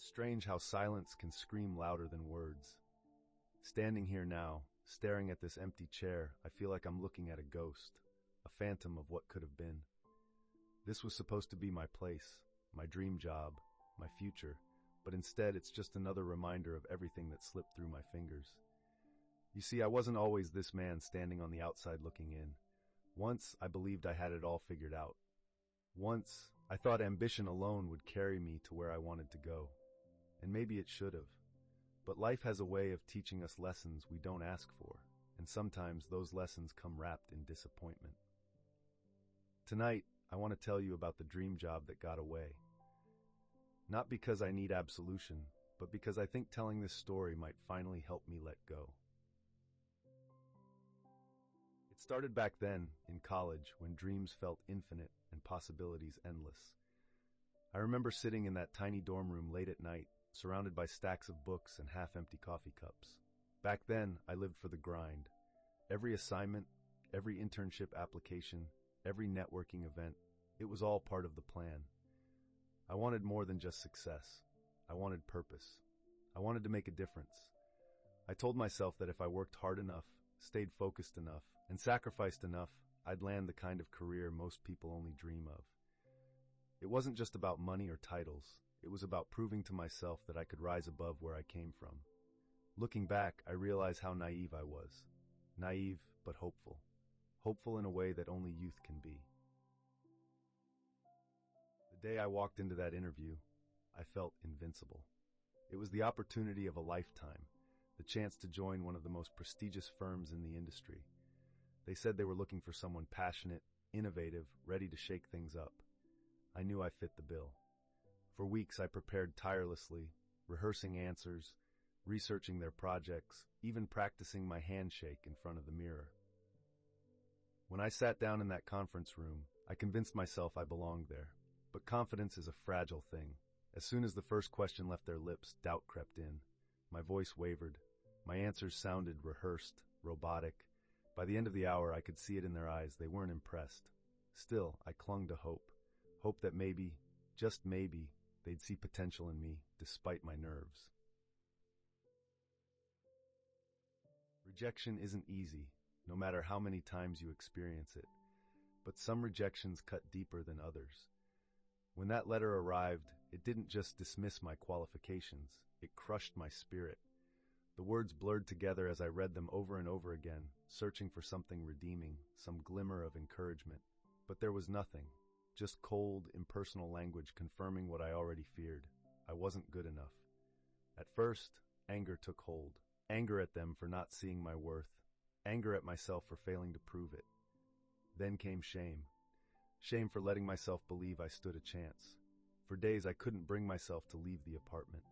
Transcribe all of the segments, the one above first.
Strange how silence can scream louder than words. Standing here now, staring at this empty chair, I feel like I'm looking at a ghost, a phantom of what could have been. This was supposed to be my place, my dream job, my future, but instead it's just another reminder of everything that slipped through my fingers. You see, I wasn't always this man standing on the outside looking in. Once, I believed I had it all figured out. Once, I thought ambition alone would carry me to where I wanted to go. And maybe it should have. But life has a way of teaching us lessons we don't ask for, and sometimes those lessons come wrapped in disappointment. Tonight, I want to tell you about the dream job that got away. Not because I need absolution, but because I think telling this story might finally help me let go. It started back then, in college, when dreams felt infinite and possibilities endless. I remember sitting in that tiny dorm room late at night, surrounded by stacks of books and half-empty coffee cups. Back then, I lived for the grind. Every assignment, every internship application, every networking event, it was all part of the plan. I wanted more than just success. I wanted purpose. I wanted to make a difference. I told myself that if I worked hard enough, stayed focused enough, and sacrificed enough, I'd land the kind of career most people only dream of. It wasn't just about money or titles. It was about proving to myself that I could rise above where I came from. Looking back, I realize how naive I was. Naive, but hopeful. Hopeful in a way that only youth can be. The day I walked into that interview, I felt invincible. It was the opportunity of a lifetime, the chance to join one of the most prestigious firms in the industry. They said they were looking for someone passionate, innovative, ready to shake things up. I knew I fit the bill. For weeks I prepared tirelessly, rehearsing answers, researching their projects, even practicing my handshake in front of the mirror. When I sat down in that conference room, I convinced myself I belonged there. But confidence is a fragile thing. As soon as the first question left their lips, doubt crept in. My voice wavered. My answers sounded rehearsed, robotic. By the end of the hour, I could see it in their eyes. They weren't impressed. Still, I clung to hope. Hope that maybe, just maybe, they'd see potential in me, despite my nerves. Rejection isn't easy, no matter how many times you experience it. But some rejections cut deeper than others. When that letter arrived, it didn't just dismiss my qualifications, it crushed my spirit. The words blurred together as I read them over and over again, searching for something redeeming, some glimmer of encouragement. But there was nothing, just cold, impersonal language confirming what I already feared. I wasn't good enough. At first, anger took hold. Anger at them for not seeing my worth. Anger at myself for failing to prove it. Then came shame. Shame for letting myself believe I stood a chance. For days I couldn't bring myself to leave the apartment.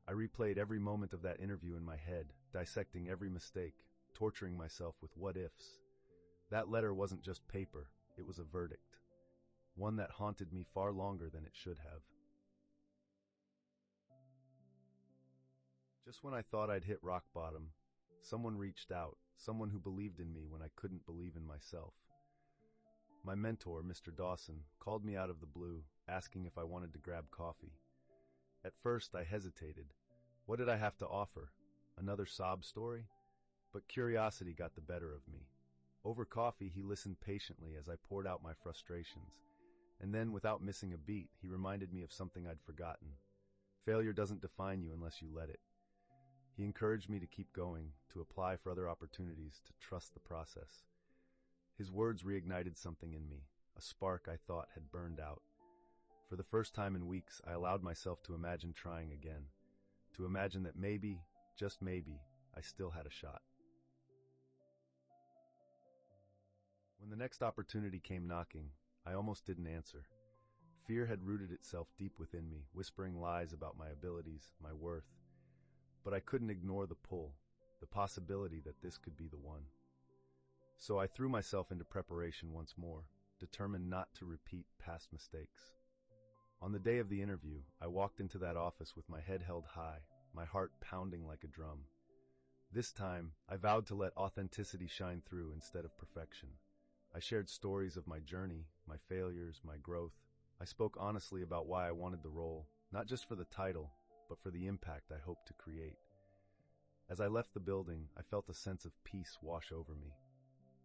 I replayed every moment of that interview in my head, dissecting every mistake, torturing myself with what-ifs. That letter wasn't just paper, it was a verdict. One that haunted me far longer than it should have. Just when I thought I'd hit rock bottom, someone reached out, someone who believed in me when I couldn't believe in myself. My mentor, Mr. Dawson, called me out of the blue, asking if I wanted to grab coffee. At first, I hesitated. What did I have to offer? Another sob story? But curiosity got the better of me. Over coffee, he listened patiently as I poured out my frustrations. And then, without missing a beat, he reminded me of something I'd forgotten. Failure doesn't define you unless you let it. He encouraged me to keep going, to apply for other opportunities, to trust the process. His words reignited something in me, a spark I thought had burned out. For the first time in weeks, I allowed myself to imagine trying again, to imagine that maybe, just maybe, I still had a shot. When the next opportunity came knocking, I almost didn't answer. Fear had rooted itself deep within me, whispering lies about my abilities, my worth. But I couldn't ignore the pull, the possibility that this could be the one. So I threw myself into preparation once more, determined not to repeat past mistakes. On the day of the interview, I walked into that office with my head held high, my heart pounding like a drum. This time, I vowed to let authenticity shine through instead of perfection. I shared stories of my journey, my failures, my growth. I spoke honestly about why I wanted the role, not just for the title, but for the impact I hoped to create. As I left the building, I felt a sense of peace wash over me.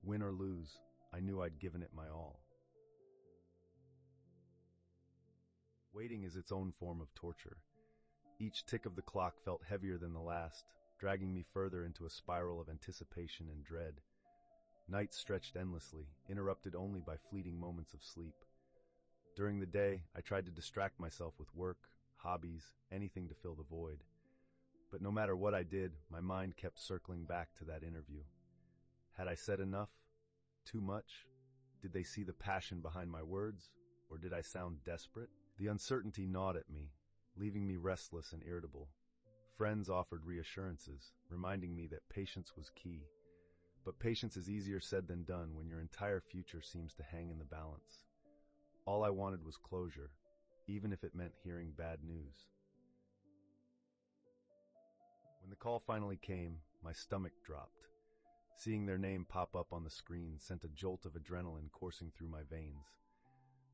Win or lose, I knew I'd given it my all. Waiting is its own form of torture. Each tick of the clock felt heavier than the last, dragging me further into a spiral of anticipation and dread. Nights stretched endlessly, interrupted only by fleeting moments of sleep. During the day, I tried to distract myself with work, hobbies, anything to fill the void. But no matter what I did, my mind kept circling back to that interview. Had I said enough? Too much? Did they see the passion behind my words? Or did I sound desperate? The uncertainty gnawed at me, leaving me restless and irritable. Friends offered reassurances, reminding me that patience was key. But patience is easier said than done when your entire future seems to hang in the balance. All I wanted was closure, even if it meant hearing bad news. When the call finally came, my stomach dropped. Seeing their name pop up on the screen sent a jolt of adrenaline coursing through my veins.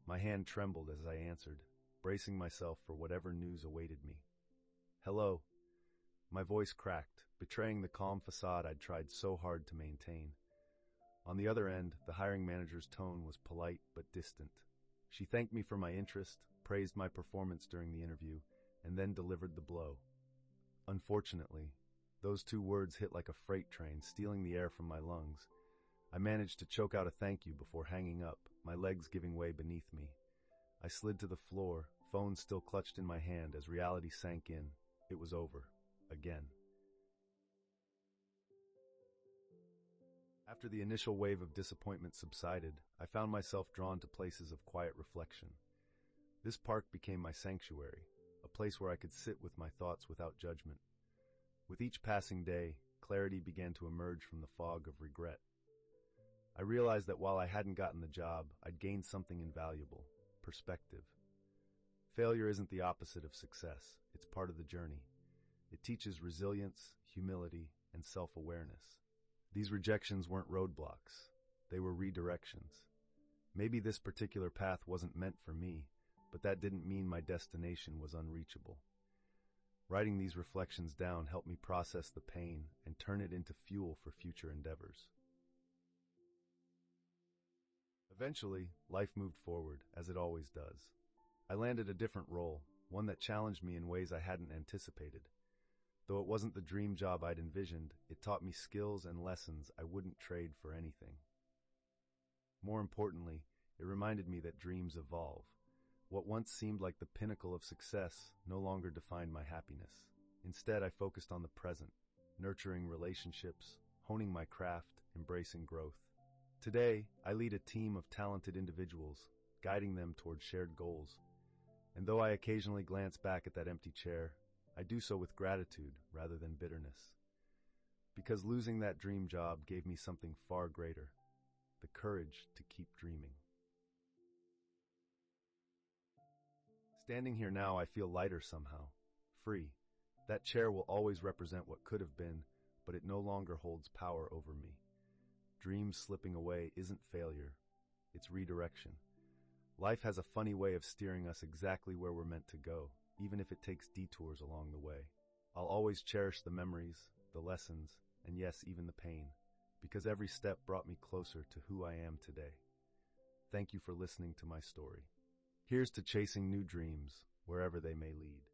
My hand trembled as I answered, bracing myself for whatever news awaited me. "Hello." My voice cracked, betraying the calm facade I'd tried so hard to maintain. On the other end, the hiring manager's tone was polite but distant. She thanked me for my interest, praised my performance during the interview, and then delivered the blow. Unfortunately, those two words hit like a freight train, stealing the air from my lungs. I managed to choke out a thank you before hanging up, my legs giving way beneath me. I slid to the floor, phone still clutched in my hand as reality sank in. It was over. Again. After the initial wave of disappointment subsided, I found myself drawn to places of quiet reflection. This park became my sanctuary, a place where I could sit with my thoughts without judgment. With each passing day, clarity began to emerge from the fog of regret. I realized that while I hadn't gotten the job, I'd gained something invaluable: perspective. Failure isn't the opposite of success, it's part of the journey. It teaches resilience, humility, and self-awareness. These rejections weren't roadblocks. They were redirections. Maybe this particular path wasn't meant for me, but that didn't mean my destination was unreachable. Writing these reflections down helped me process the pain and turn it into fuel for future endeavors. Eventually, life moved forward, as it always does. I landed a different role, one that challenged me in ways I hadn't anticipated. Though it wasn't the dream job I'd envisioned, it taught me skills and lessons I wouldn't trade for anything. More importantly, it reminded me that dreams evolve. What once seemed like the pinnacle of success no longer defined my happiness. Instead, I focused on the present, nurturing relationships, honing my craft, embracing growth. Today, I lead a team of talented individuals, guiding them toward shared goals. And though I occasionally glance back at that empty chair, I do so with gratitude rather than bitterness. Because losing that dream job gave me something far greater: the courage to keep dreaming. Standing here now, I feel lighter somehow, free. That chair will always represent what could have been, but it no longer holds power over me. Dreams slipping away isn't failure, it's redirection. Life has a funny way of steering us exactly where we're meant to go, even if it takes detours along the way. I'll always cherish the memories, the lessons, and yes, even the pain, because every step brought me closer to who I am today. Thank you for listening to my story. Here's to chasing new dreams, wherever they may lead.